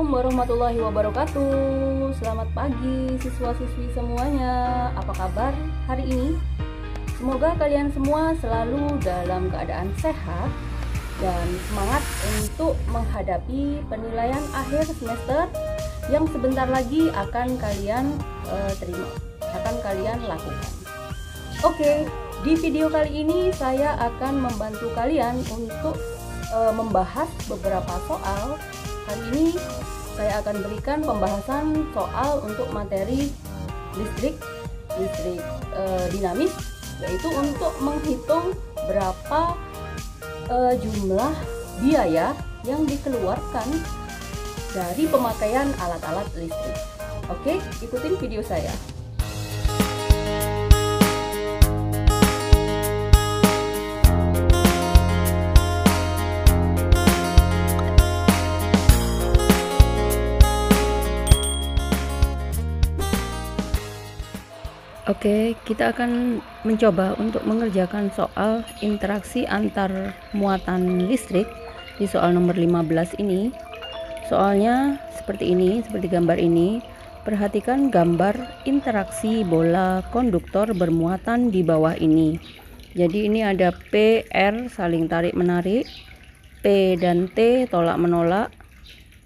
Assalamualaikum warahmatullahi wabarakatuh. Selamat pagi siswa-siswi semuanya. Apa kabar hari ini? Semoga kalian semua selalu dalam keadaan sehat dan semangat untuk menghadapi penilaian akhir semester yang sebentar lagi akan kalian lakukan. Oke, di video kali ini saya akan membantu kalian untuk membahas beberapa soal. Hari ini saya akan berikan pembahasan soal untuk materi listrik dinamis, yaitu untuk menghitung berapa jumlah biaya yang dikeluarkan dari pemakaian alat-alat listrik. Oke, ikutin video saya. Oke, kita akan mencoba untuk mengerjakan soal interaksi antar muatan listrik di soal nomor 15 ini. Soalnya seperti ini, seperti gambar ini. Perhatikan gambar interaksi bola konduktor bermuatan di bawah ini. Jadi ini ada P, R saling tarik menarik, P dan T tolak menolak,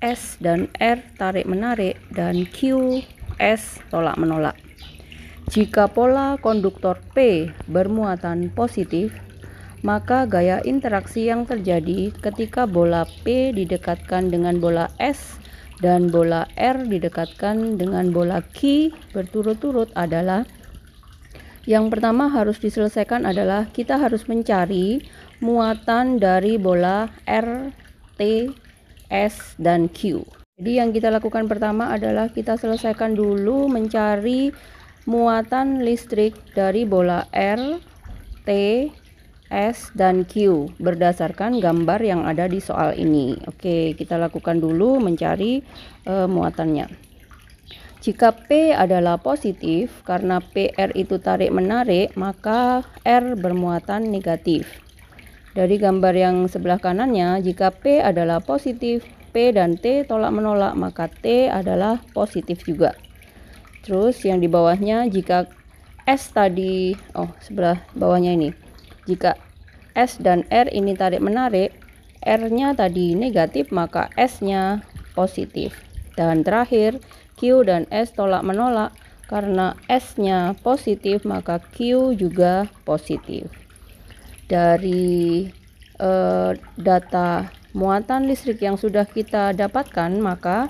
S dan R tarik menarik, dan Q, S tolak menolak. Jika pola konduktor P bermuatan positif, maka gaya interaksi yang terjadi ketika bola P didekatkan dengan bola S dan bola R didekatkan dengan bola Q berturut-turut adalah, yang pertama harus diselesaikan adalah kita harus mencari muatan dari bola R, T, S, dan Q. Jadi yang kita lakukan pertama adalah kita selesaikan dulu mencari muatan listrik dari bola R, T, S, dan Q berdasarkan gambar yang ada di soal ini. Oke, kita lakukan dulu mencari muatannya. Jika P adalah positif, karena PR itu tarik menarik, maka R bermuatan negatif. Dari gambar yang sebelah kanannya, jika P adalah positif, P dan T tolak menolak, maka T adalah positif juga. Terus yang di bawahnya, jika S tadi, sebelah bawahnya ini, jika S dan R ini tarik menarik, R-nya tadi negatif, maka S-nya positif. Dan terakhir, Q dan S tolak menolak, karena S-nya positif, maka Q juga positif. Dari data muatan listrik yang sudah kita dapatkan, maka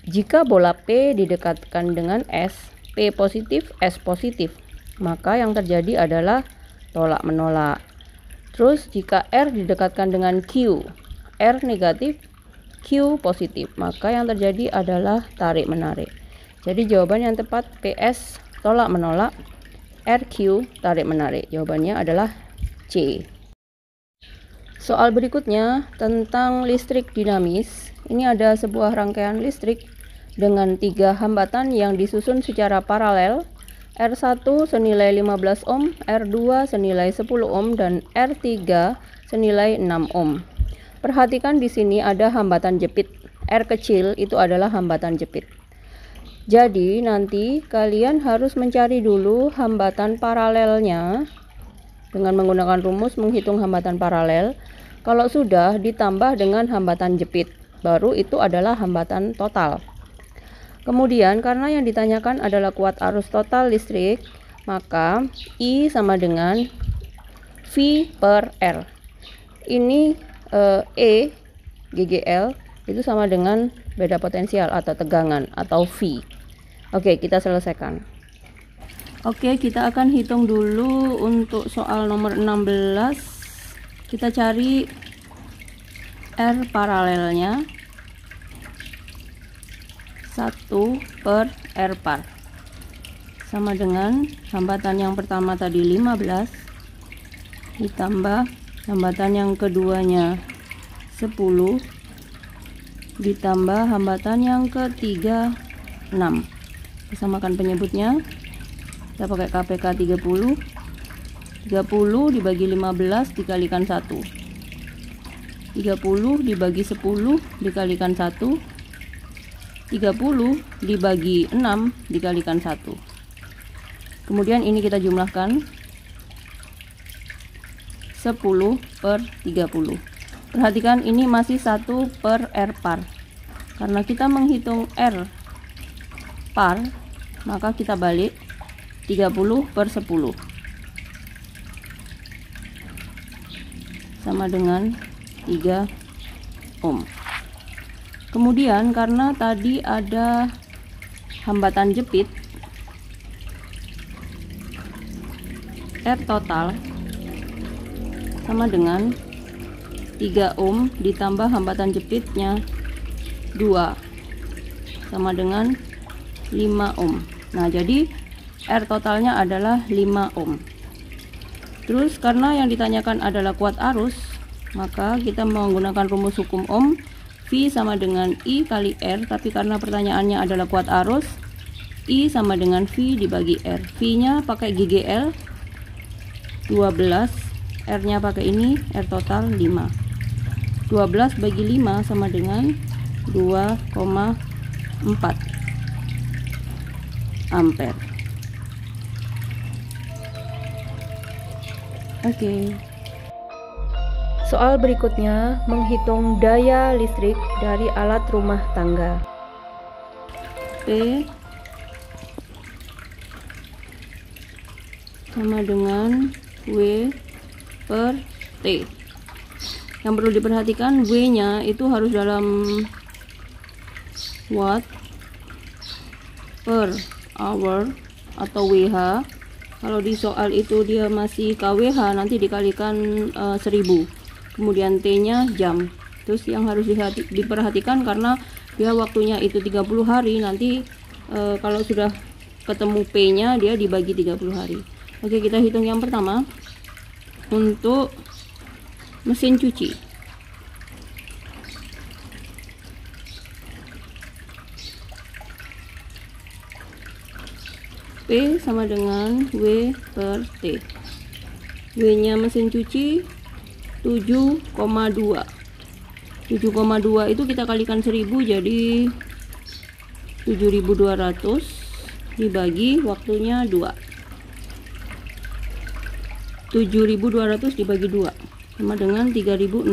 jika bola P didekatkan dengan S, P positif, S positif, maka yang terjadi adalah tolak menolak. Terus jika R didekatkan dengan Q, R negatif, Q positif, maka yang terjadi adalah tarik menarik. Jadi jawaban yang tepat PS tolak menolak, RQ tarik menarik. Jawabannya adalah C. Soal berikutnya tentang listrik dinamis. Ini ada sebuah rangkaian listrik dengan 3 hambatan yang disusun secara paralel. R1 senilai 15 ohm, R2 senilai 10 ohm, dan R3 senilai 6 ohm. Perhatikan di sini ada hambatan jepit. R kecil itu adalah hambatan jepit. Jadi nanti kalian harus mencari dulu hambatan paralelnya dengan menggunakan rumus menghitung hambatan paralel. Kalau sudah ditambah dengan hambatan jepit, baru itu adalah hambatan total. Kemudian karena yang ditanyakan adalah kuat arus total listrik, maka I sama dengan V per R. Ini E GGL itu sama dengan beda potensial atau tegangan atau V. Oke, kita selesaikan. Oke, kita akan hitung dulu untuk soal nomor 16. Kita cari R paralelnya. 1 per R par sama dengan hambatan yang pertama tadi 15 ditambah hambatan yang keduanya 10 ditambah hambatan yang ketiga 6. Disamakan penyebutnya, kita pakai KPK 30 dibagi 15 dikalikan 1, 30 dibagi 10 dikalikan 1, 30 dibagi 6 dikalikan 1. Kemudian ini kita jumlahkan 10 per 30. Perhatikan ini masih 1 per R par. Karena kita menghitung R par, maka kita balik 30 per 10 sama dengan 3 ohm. Kemudian karena tadi ada hambatan jepit, R total sama dengan 3 ohm ditambah hambatan jepitnya 2 sama dengan 5 ohm. Nah, jadi R totalnya adalah 5 ohm. Terus karena yang ditanyakan adalah kuat arus, maka kita menggunakan rumus hukum Ohm. V sama dengan I kali R, tapi karena pertanyaannya adalah kuat arus, I sama dengan V dibagi R. V nya pakai GGL 12, R nya pakai ini, R total 5. 12 bagi 5 sama dengan 2,4 ampere. Oke. Soal berikutnya menghitung daya listrik dari alat rumah tangga. P sama dengan W per T. Yang perlu diperhatikan, W-nya itu harus dalam watt per hour atau WH. Kalau di soal itu dia masih kWh, nanti dikalikan 1000. Kemudian T-nya jam. Terus yang harus diperhatikan karena dia waktunya itu 30 hari, nanti kalau sudah ketemu P-nya dia dibagi 30 hari. Oke, kita hitung yang pertama untuk mesin cuci. P sama dengan W per T. W nya mesin cuci 7,2. 7,2 itu kita kalikan 1000 jadi 7200 dibagi waktunya 2. 7200 dibagi 2 sama dengan 3600.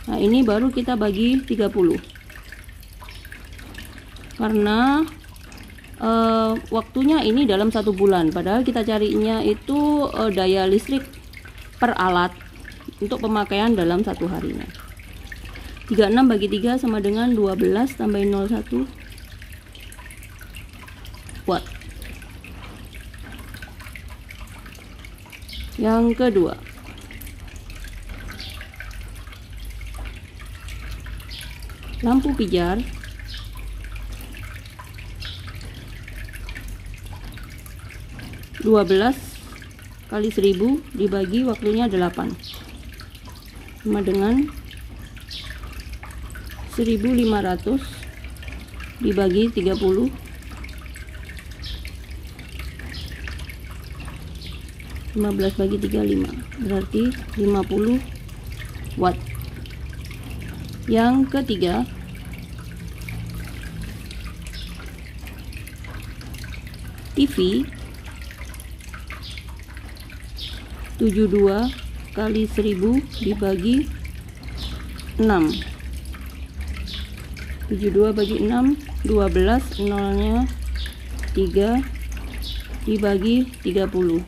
Nah, ini baru kita bagi 30. Karena waktunya ini dalam 1 bulan, padahal kita carinya itu daya listrik per alat untuk pemakaian dalam 1 harinya. 36 bagi 3 sama dengan 12 tambahin 01 watt. Yang kedua, lampu pijar 12 kali 1000 dibagi waktunya 8 sama dengan 1500 dibagi 30 15 bagi 35 berarti 50 watt. Yang ketiga, TV 72 kali 1000 dibagi 6. 72 bagi 6 12, nolnya 3 dibagi 30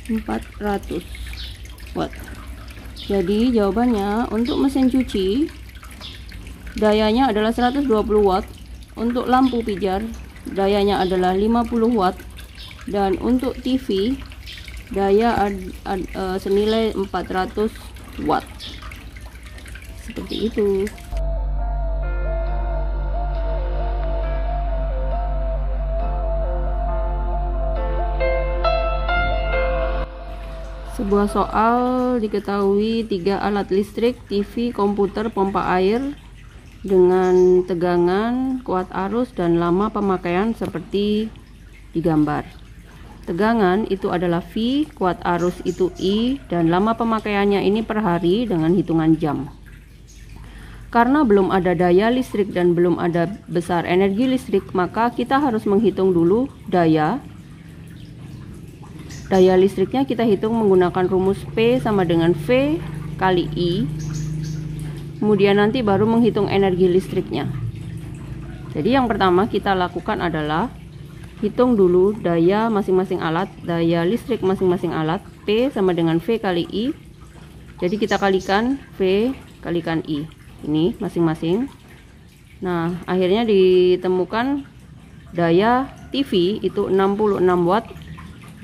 400 watt. Jadi jawabannya untuk mesin cuci dayanya adalah 120 watt, untuk lampu pijar dayanya adalah 50 watt, dan untuk TV daya senilai 400 watt. Seperti itu. Sebuah soal diketahui 3 alat listrik, TV, komputer, pompa air dengan tegangan, kuat arus, dan lama pemakaian seperti digambar. Tegangan itu adalah V, kuat arus itu I, dan lama pemakaiannya ini per hari dengan hitungan jam. Karena belum ada daya listrik dan belum ada besar energi listrik, maka kita harus menghitung dulu daya listriknya. Kita hitung menggunakan rumus P sama dengan V kali I. Kemudian nanti baru menghitung energi listriknya. Jadi yang pertama kita lakukan adalah hitung dulu daya masing-masing alat, daya listrik masing-masing alat. P sama dengan V kali I. Jadi kita kalikan V kalikan I. Ini masing-masing. Nah, akhirnya ditemukan daya TV itu 66 watt,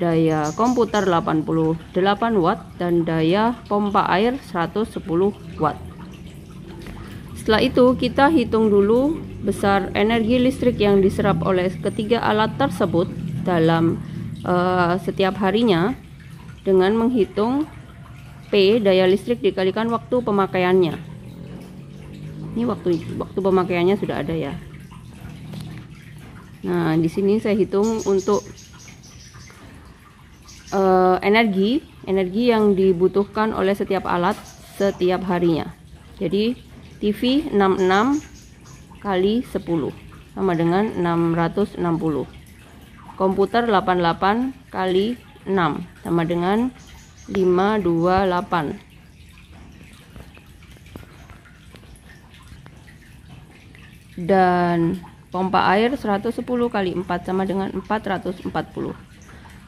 daya komputer 88 watt, dan daya pompa air 110 watt. Setelah itu kita hitung dulu besar energi listrik yang diserap oleh ketiga alat tersebut dalam setiap harinya dengan menghitung P daya listrik dikalikan waktu pemakaiannya. Ini waktu pemakaiannya sudah ada ya. Nah, di sini saya hitung untuk energi yang dibutuhkan oleh setiap alat setiap harinya. Jadi TV 66 kali 10 sama dengan 660. Komputer 88 kali 6 sama dengan 528. Dan pompa air 110 kali 4 sama dengan 440.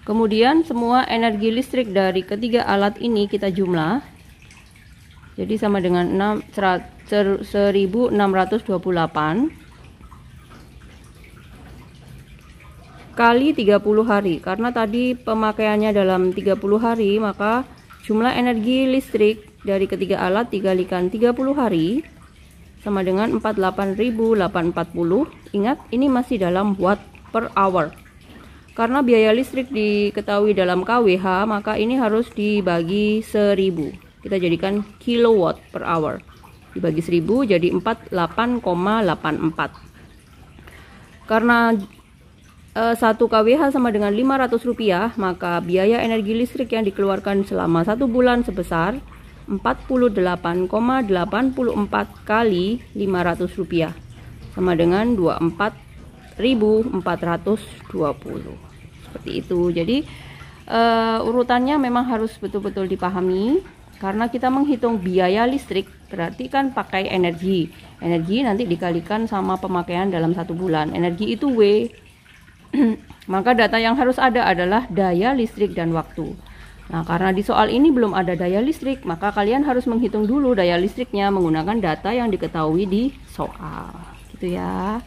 Kemudian semua energi listrik dari ketiga alat ini kita jumlah. Jadi sama dengan 1628 kali 30 hari. Karena tadi pemakaiannya dalam 30 hari, maka jumlah energi listrik dari ketiga alat dikalikan 30 hari sama dengan 48.840. Ingat, ini masih dalam watt per hour. Karena biaya listrik diketahui dalam kWh, maka ini harus dibagi 1000. Kita jadikan kilowatt per hour. Dibagi 1000 jadi 48,84. Karena 1 kWh sama dengan Rp500, maka biaya energi listrik yang dikeluarkan selama 1 bulan sebesar 48,84 kali Rp500 sama dengan 24.420. Seperti itu. Jadi urutannya memang harus betul-betul dipahami, karena kita menghitung biaya listrik berarti kan pakai energi nanti dikalikan sama pemakaian dalam 1 bulan. Energi itu W. Maka data yang harus ada adalah daya listrik dan waktu. Nah, karena di soal ini belum ada daya listrik, maka kalian harus menghitung dulu daya listriknya menggunakan data yang diketahui di soal. Gitu ya.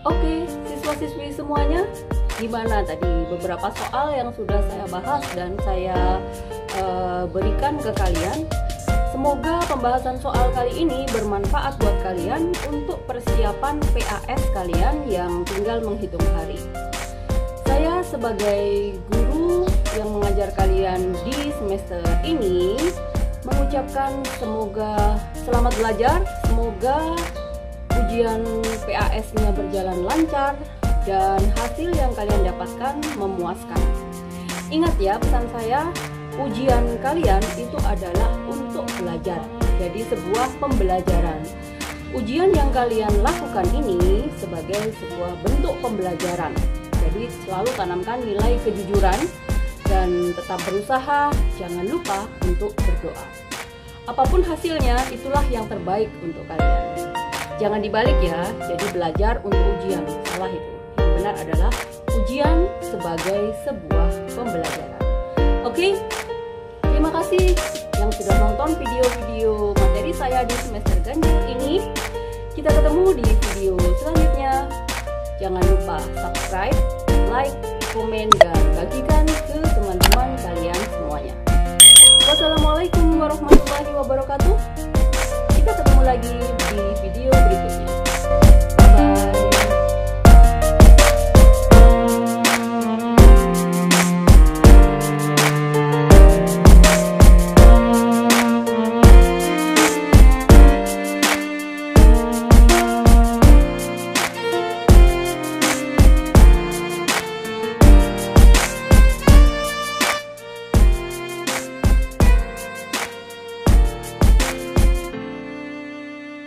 Oke, siswa-siswi semuanya, gimana tadi beberapa soal yang sudah saya bahas dan saya berikan ke kalian? Semoga pembahasan soal kali ini bermanfaat buat kalian untuk persiapan PAS kalian yang tinggal menghitung hari. Saya sebagai guru yang mengajar kalian di semester ini mengucapkan semoga selamat belajar, semoga ujian PAS-nya berjalan lancar dan hasil yang kalian dapatkan memuaskan. Ingat ya, pesan saya, ujian kalian itu adalah untuk belajar, jadi sebuah pembelajaran. Ujian yang kalian lakukan ini sebagai sebuah bentuk pembelajaran. Jadi selalu tanamkan nilai kejujuran dan tetap berusaha, jangan lupa untuk berdoa. Apapun hasilnya, itulah yang terbaik untuk kalian. Jangan dibalik ya, jadi belajar untuk ujian, salah itu. Yang benar adalah ujian sebagai sebuah pembelajaran. Oke, terima kasih yang sudah nonton video-video materi saya di semester ganjil ini. Kita ketemu di video selanjutnya. Jangan lupa subscribe, like, komen, dan bagikan ke teman-teman kalian semuanya. Wassalamualaikum warahmatullahi wabarakatuh. Kita ketemu lagi